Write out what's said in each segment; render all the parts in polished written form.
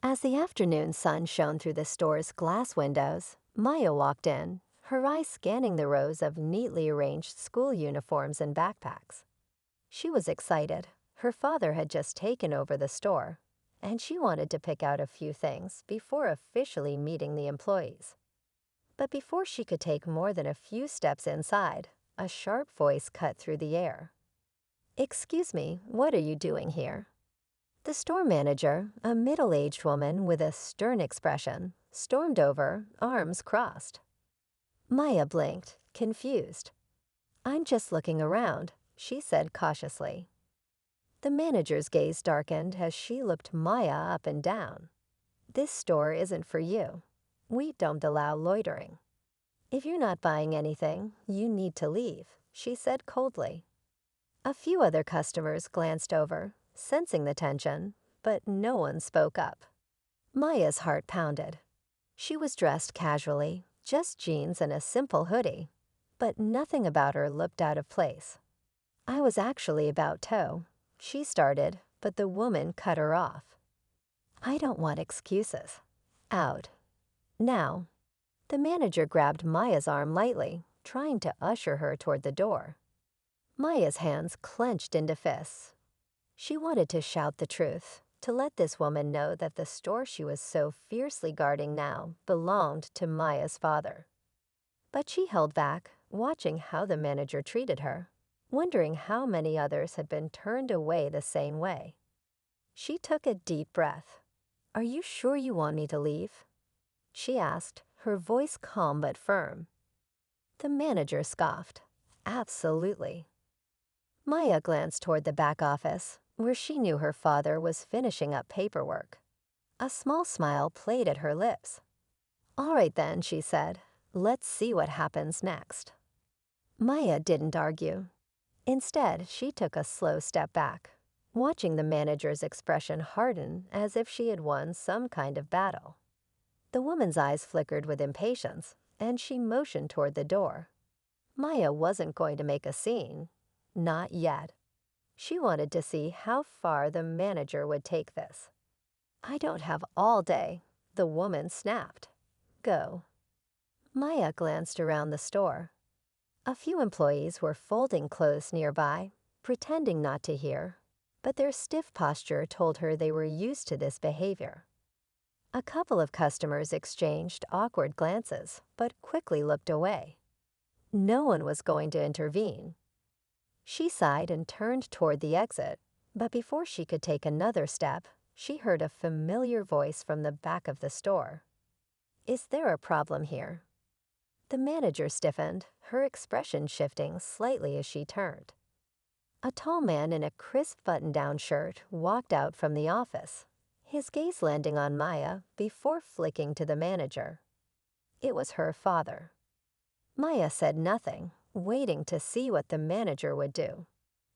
As the afternoon sun shone through the store's glass windows, Maya walked in, her eyes scanning the rows of neatly arranged school uniforms and backpacks. She was excited. Her father had just taken over the store, and she wanted to pick out a few things before officially meeting the employees. But before she could take more than a few steps inside, a sharp voice cut through the air. "Excuse me, what are you doing here?" The store manager, a middle-aged woman with a stern expression, stormed over, arms crossed. Maya blinked, confused. "I'm just looking around," she said cautiously. The manager's gaze darkened as she looked Maya up and down. "This store isn't for you. We don't allow loitering. If you're not buying anything, you need to leave," she said coldly. A few other customers glanced over, sensing the tension, but no one spoke up. Maya's heart pounded. She was dressed casually, just jeans and a simple hoodie, but nothing about her looked out of place. "I was actually about to," she started, but the woman cut her off. "I don't want excuses. Out. Now." The manager grabbed Maya's arm lightly, trying to usher her toward the door. Maya's hands clenched into fists. She wanted to shout the truth, to let this woman know that the store she was so fiercely guarding now belonged to Maya's father. But she held back, watching how the manager treated her, wondering how many others had been turned away the same way. She took a deep breath. "Are you sure you want me to leave?" she asked, her voice calm but firm. The manager scoffed. "Absolutely." Maya glanced toward the back office, where she knew her father was finishing up paperwork. A small smile played at her lips. "All right then," she said. "Let's see what happens next." Maya didn't argue. Instead, she took a slow step back, watching the manager's expression harden as if she had won some kind of battle. The woman's eyes flickered with impatience, and she motioned toward the door. Maya wasn't going to make a scene. Not yet. She wanted to see how far the manager would take this. "I don't have all day," the woman snapped. "Go." Maya glanced around the store. A few employees were folding clothes nearby, pretending not to hear, but their stiff posture told her they were used to this behavior. A couple of customers exchanged awkward glances, but quickly looked away. No one was going to intervene. She sighed and turned toward the exit, but before she could take another step, she heard a familiar voice from the back of the store. "Is there a problem here?" The manager stiffened, her expression shifting slightly as she turned. A tall man in a crisp button-down shirt walked out from the office, his gaze landing on Maya before flicking to the manager. It was her father. Maya said nothing, waiting to see what the manager would do.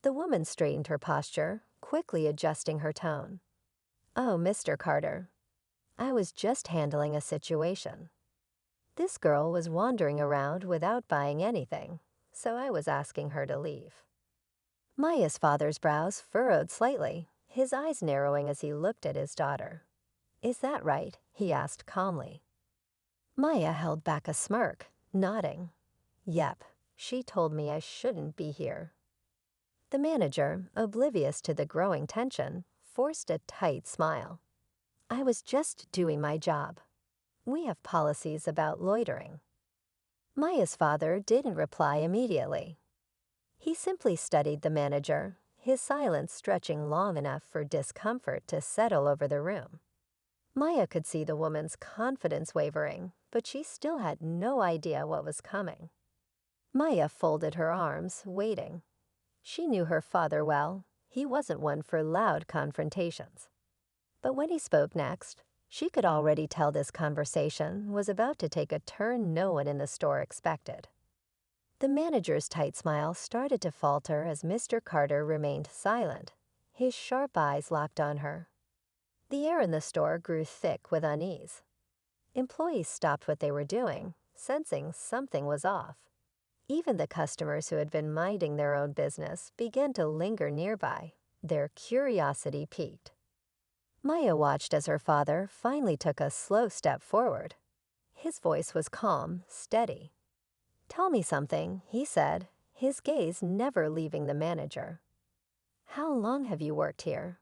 The woman straightened her posture, quickly adjusting her tone. "Oh, Mr. Carter. I was just handling a situation. This girl was wandering around without buying anything, so I was asking her to leave." Maya's father's brows furrowed slightly, his eyes narrowing as he looked at his daughter. "Is that right?" he asked calmly. Maya held back a smirk, nodding. "Yep, she told me I shouldn't be here." The manager, oblivious to the growing tension, forced a tight smile. "I was just doing my job. We have policies about loitering." Maya's father didn't reply immediately. He simply studied the manager, his silence stretching long enough for discomfort to settle over the room. Maya could see the woman's confidence wavering, but she still had no idea what was coming. Maya folded her arms, waiting. She knew her father well. He wasn't one for loud confrontations. But when he spoke next, she could already tell this conversation was about to take a turn no one in the store expected. The manager's tight smile started to falter as Mr. Carter remained silent, his sharp eyes locked on her. The air in the store grew thick with unease. Employees stopped what they were doing, sensing something was off. Even the customers who had been minding their own business began to linger nearby, their curiosity piqued. Maya watched as her father finally took a slow step forward. His voice was calm, steady. "Tell me something," he said, his gaze never leaving the manager. "How long have you worked here?"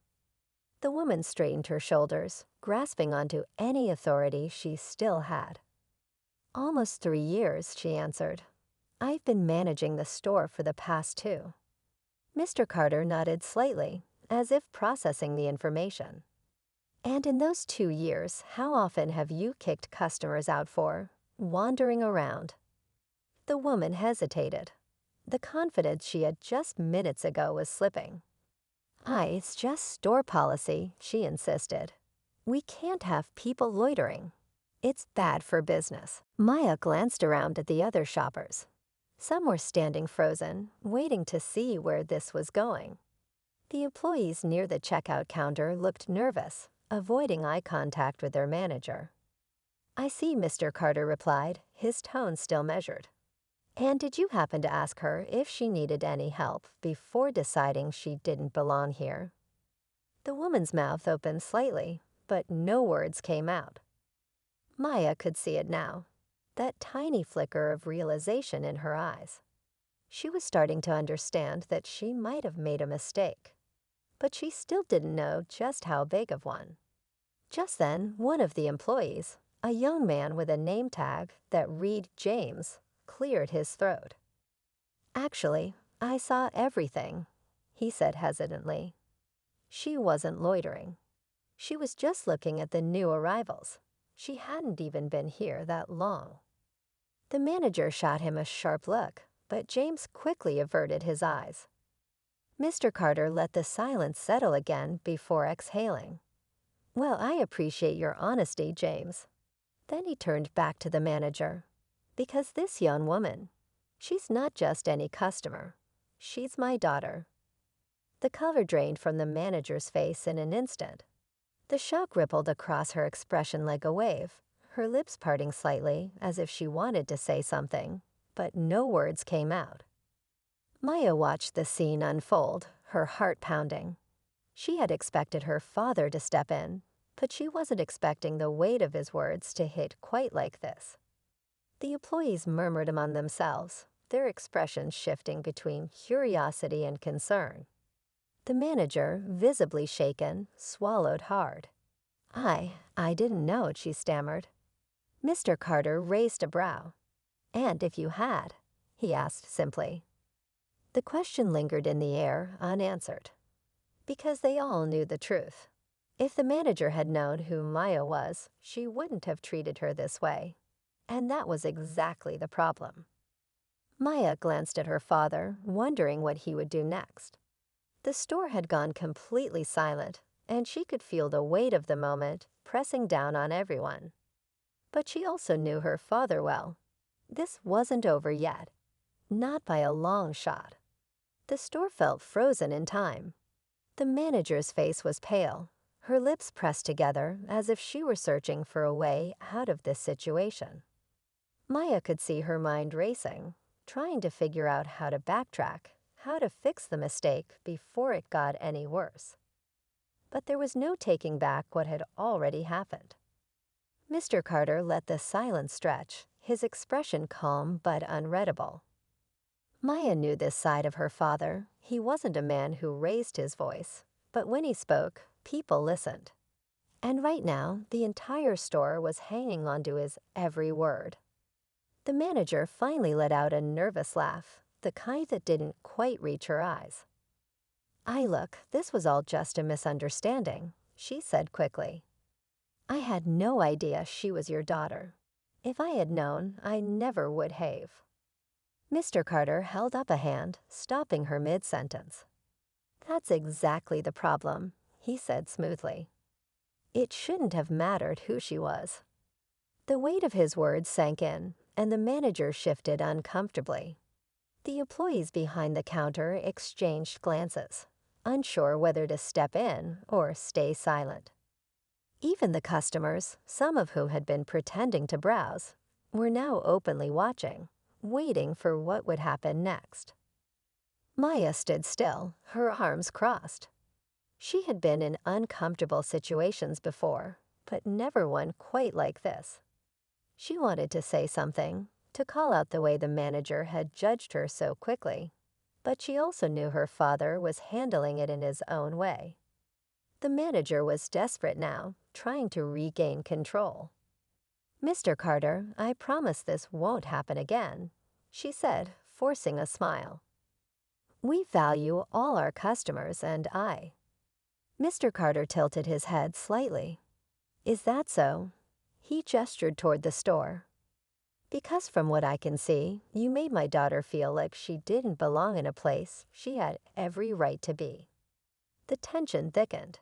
The woman straightened her shoulders, grasping onto any authority she still had. "Almost 3 years," she answered. "I've been managing the store for the past 2." Mr. Carter nodded slightly, as if processing the information. "And in those 2 years, how often have you kicked customers out for wandering around?" The woman hesitated. The confidence she had just minutes ago was slipping. "It's just store policy," she insisted. "We can't have people loitering. It's bad for business." Maya glanced around at the other shoppers. Some were standing frozen, waiting to see where this was going. The employees near the checkout counter looked nervous, avoiding eye contact with their manager. "I see," Mr. Carter replied, his tone still measured. "And did you happen to ask her if she needed any help before deciding she didn't belong here?" The woman's mouth opened slightly, but no words came out. Maya could see it now, that tiny flicker of realization in her eyes. She was starting to understand that she might have made a mistake, but she still didn't know just how big of one. Just then, one of the employees, a young man with a name tag that read James, cleared his throat. "Actually, I saw everything," he said hesitantly. She wasn't loitering. She was just looking at the new arrivals. She hadn't even been here that long. The manager shot him a sharp look, but James quickly averted his eyes. Mr. Carter let the silence settle again before exhaling. "Well, I appreciate your honesty, James." Then he turned back to the manager. "Because this young woman, she's not just any customer. She's my daughter." The color drained from the manager's face in an instant. The shock rippled across her expression like a wave, her lips parting slightly as if she wanted to say something, but no words came out. Maya watched the scene unfold, her heart pounding. She had expected her father to step in, but she wasn't expecting the weight of his words to hit quite like this. The employees murmured among themselves, their expressions shifting between curiosity and concern. The manager, visibly shaken, swallowed hard. I didn't know," she stammered. Mr. Carter raised a brow. "And if you had?" he asked simply. The question lingered in the air, unanswered. Because they all knew the truth. If the manager had known who Maya was, she wouldn't have treated her this way. And that was exactly the problem. Maya glanced at her father, wondering what he would do next. The store had gone completely silent, and she could feel the weight of the moment pressing down on everyone. But she also knew her father well. This wasn't over yet. Not by a long shot. The store felt frozen in time. The manager's face was pale, her lips pressed together as if she were searching for a way out of this situation. Maya could see her mind racing, trying to figure out how to backtrack, how to fix the mistake before it got any worse. But there was no taking back what had already happened. Mr. Carter let the silence stretch, his expression calm but unreadable. Maya knew this side of her father. He wasn't a man who raised his voice, but when he spoke, people listened. And right now, the entire store was hanging onto his every word. The manager finally let out a nervous laugh, the kind that didn't quite reach her eyes. Look, this was all just a misunderstanding," she said quickly. "I had no idea she was your daughter. If I had known, I never would have." Mr. Carter held up a hand, stopping her mid-sentence. "That's exactly the problem," he said smoothly. "It shouldn't have mattered who she was." The weight of his words sank in, and the manager shifted uncomfortably. The employees behind the counter exchanged glances, unsure whether to step in or stay silent. Even the customers, some of whom had been pretending to browse, were now openly watching, waiting for what would happen next. Maya stood still, her arms crossed. She had been in uncomfortable situations before, but never one quite like this. She wanted to say something, to call out the way the manager had judged her so quickly, but she also knew her father was handling it in his own way. The manager was desperate now, trying to regain control. "Mr. Carter, I promise this won't happen again," she said, forcing a smile. "We value all our customers and I." Mr. Carter tilted his head slightly. "Is that so?" He gestured toward the store. "Because from what I can see, you made my daughter feel like she didn't belong in a place she had every right to be." The tension thickened.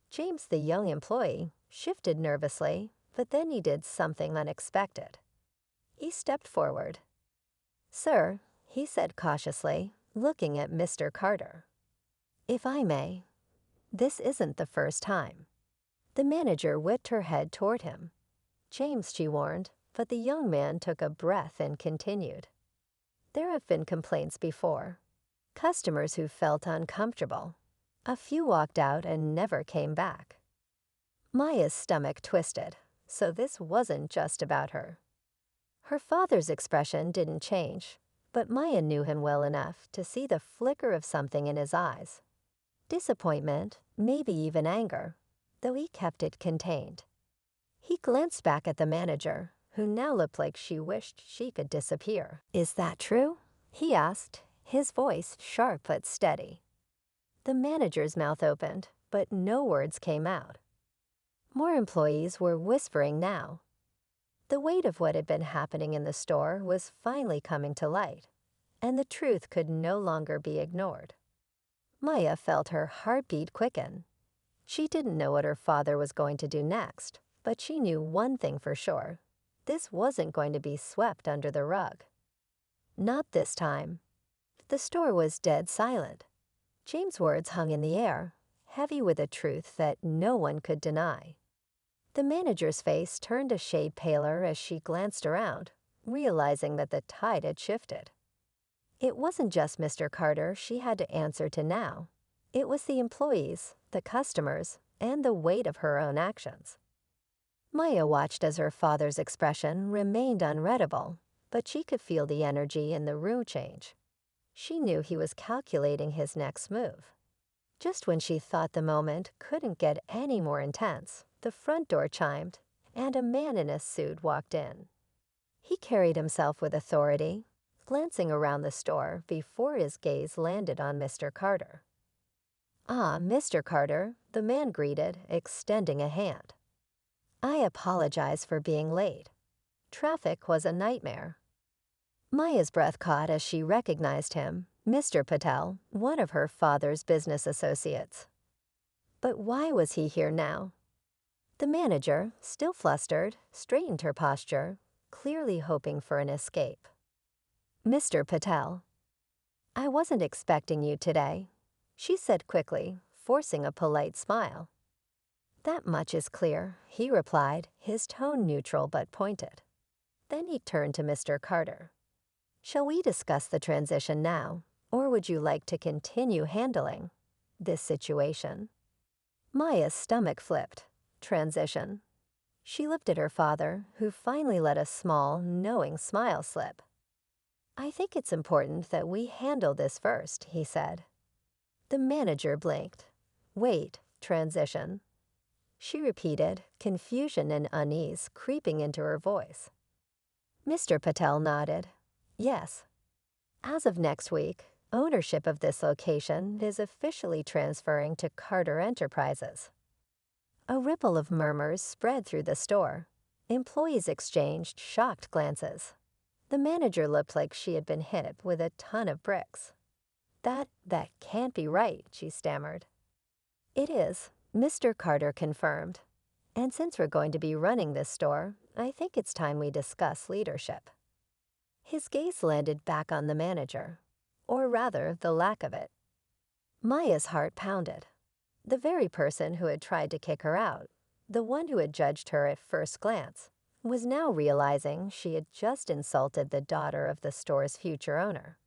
James, the young employee, shifted nervously, but then he did something unexpected. He stepped forward. "Sir," he said cautiously, looking at Mr. Carter, "if I may, this isn't the first time." The manager whipped her head toward him. "James," she warned, but the young man took a breath and continued. "There have been complaints before. Customers who felt uncomfortable. A few walked out and never came back." Maya's stomach twisted, so this wasn't just about her. Her father's expression didn't change, but Maya knew him well enough to see the flicker of something in his eyes. Disappointment, maybe even anger, though he kept it contained. He glanced back at the manager, who now looked like she wished she could disappear. "Is that true?" he asked, his voice sharp but steady. The manager's mouth opened, but no words came out. More employees were whispering now. The weight of what had been happening in the store was finally coming to light, and the truth could no longer be ignored. Maya felt her heartbeat quicken. She didn't know what her father was going to do next, but she knew one thing for sure. This wasn't going to be swept under the rug. Not this time. The store was dead silent. James' words hung in the air, heavy with a truth that no one could deny. The manager's face turned a shade paler as she glanced around, realizing that the tide had shifted. It wasn't just Mr. Carter she had to answer to now. It was the employees, the customers, and the weight of her own actions. Maya watched as her father's expression remained unreadable, but she could feel the energy in the room change. She knew he was calculating his next move. Just when she thought the moment couldn't get any more intense, the front door chimed, and a man in a suit walked in. He carried himself with authority, glancing around the store before his gaze landed on Mr. Carter. "Ah, Mr. Carter," the man greeted, extending a hand. "I apologize for being late. Traffic was a nightmare." Maya's breath caught as she recognized him, Mr. Patel, one of her father's business associates. But why was he here now? The manager, still flustered, straightened her posture, clearly hoping for an escape. "Mr. Patel, I wasn't expecting you today," she said quickly, forcing a polite smile. "That much is clear," he replied, his tone neutral but pointed. Then he turned to Mr. Carter. "Shall we discuss the transition now, or would you like to continue handling this situation?" Maya's stomach flipped. Transition. She looked at her father, who finally let a small, knowing smile slip. "I think it's important that we handle this first," he said. The manager blinked. "Wait, transition." She repeated, confusion and unease creeping into her voice. Mr. Patel nodded. "Yes. As of next week, ownership of this location is officially transferring to Carter Enterprises." A ripple of murmurs spread through the store. Employees exchanged shocked glances. The manager looked like she had been hit with a ton of bricks. That can't be right," she stammered. "It is," Mr. Carter confirmed. "And since we're going to be running this store, I think it's time we discuss leadership." His gaze landed back on the manager, or rather, the lack of it. Maya's heart pounded. The very person who had tried to kick her out, the one who had judged her at first glance, was now realizing she had just insulted the daughter of the store's future owner.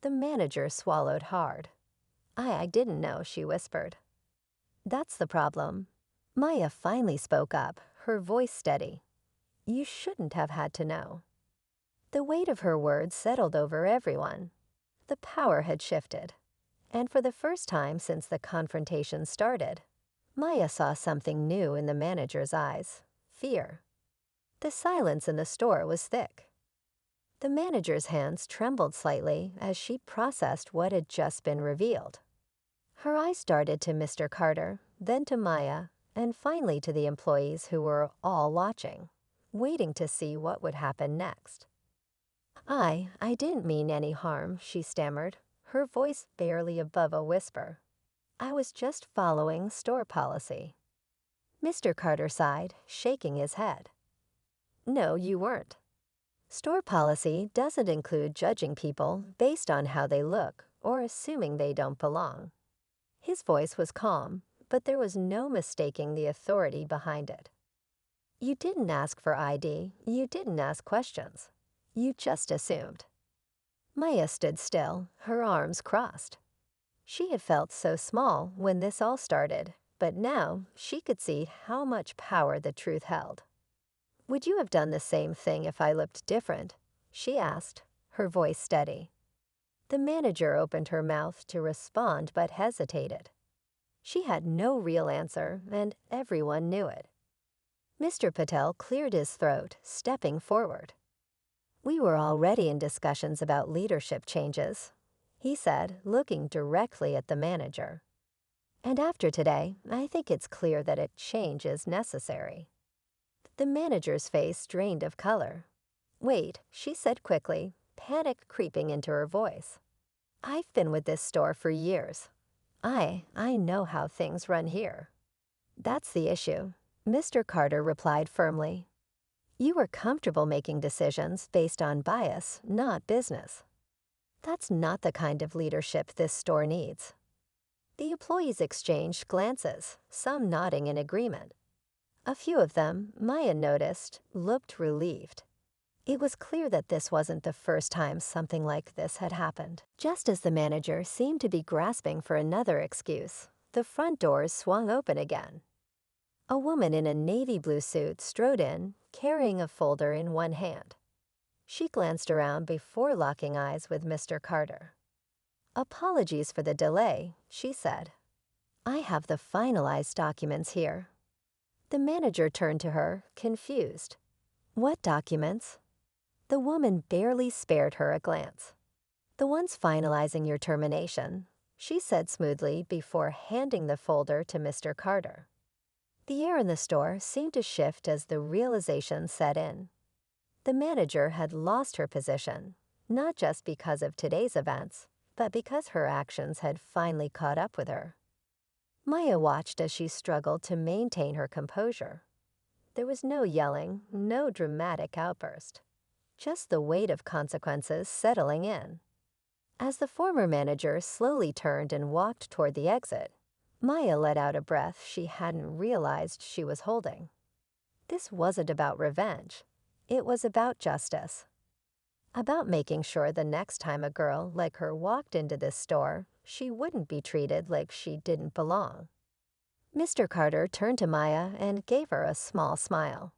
The manager swallowed hard. I didn't know," she whispered. That's the problem. Maya finally spoke up, her voice steady. You shouldn't have had to know. The weight of her words settled over everyone. The power had shifted. And for the first time since the confrontation started, Maya saw something new in the manager's eyes: fear. The silence in the store was thick. The manager's hands trembled slightly as she processed what had just been revealed. Her eyes darted to Mr. Carter, then to Maya, and finally to the employees who were all watching, waiting to see what would happen next. I didn't mean any harm, she stammered, her voice barely above a whisper. I was just following store policy. Mr. Carter sighed, shaking his head. No, you weren't. Store policy doesn't include judging people based on how they look or assuming they don't belong. His voice was calm, but there was no mistaking the authority behind it. You didn't ask for ID, you didn't ask questions. You just assumed. Maya stood still, her arms crossed. She had felt so small when this all started, but now she could see how much power the truth held. Would you have done the same thing if I looked different? She asked, her voice steady. The manager opened her mouth to respond but hesitated. She had no real answer, and everyone knew it. Mr. Patel cleared his throat, stepping forward. We were already in discussions about leadership changes, he said, looking directly at the manager. And after today, I think it's clear that a change is necessary. The manager's face drained of color. Wait, she said quickly, panic creeping into her voice. I've been with this store for years. I know how things run here. That's the issue, Mr. Carter replied firmly. You were comfortable making decisions based on bias, not business. That's not the kind of leadership this store needs. The employees exchanged glances, some nodding in agreement. A few of them, Maya noticed, looked relieved. It was clear that this wasn't the first time something like this had happened. Just as the manager seemed to be grasping for another excuse, the front doors swung open again. A woman in a navy blue suit strode in, carrying a folder in one hand. She glanced around before locking eyes with Mr. Carter. Apologies for the delay, she said. I have the finalized documents here. The manager turned to her, confused. What documents? The woman barely spared her a glance. The ones finalizing your termination, she said smoothly before handing the folder to Mr. Carter. The air in the store seemed to shift as the realization set in. The manager had lost her position, not just because of today's events, but because her actions had finally caught up with her. Maya watched as she struggled to maintain her composure. There was no yelling, no dramatic outburst, just the weight of consequences settling in. As the former manager slowly turned and walked toward the exit, Maya let out a breath she hadn't realized she was holding. This wasn't about revenge. It was about justice. About making sure the next time a girl like her walked into this store, she wouldn't be treated like she didn't belong. Mr. Carter turned to Maya and gave her a small smile.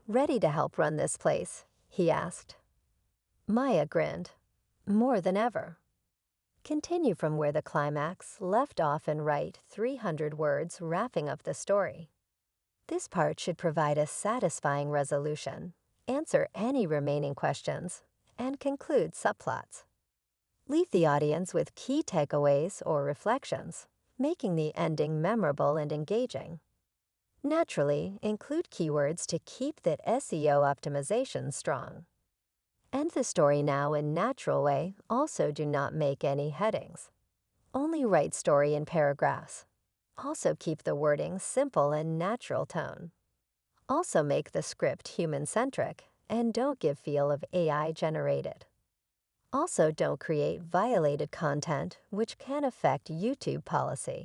Ready to help run this place? He asked. Maya grinned. More than ever. Continue from where the climax left off and write 300 words wrapping up the story. This part should provide a satisfying resolution, answer any remaining questions, and conclude subplots. Leave the audience with key takeaways or reflections, making the ending memorable and engaging. Naturally, include keywords to keep that SEO optimization strong. End the story now in natural way, also do not make any headings. Only write story in paragraphs. Also keep the wording simple and natural tone. Also make the script human-centric and don't give feel of AI generated. Also don't create violated content which can affect YouTube policy.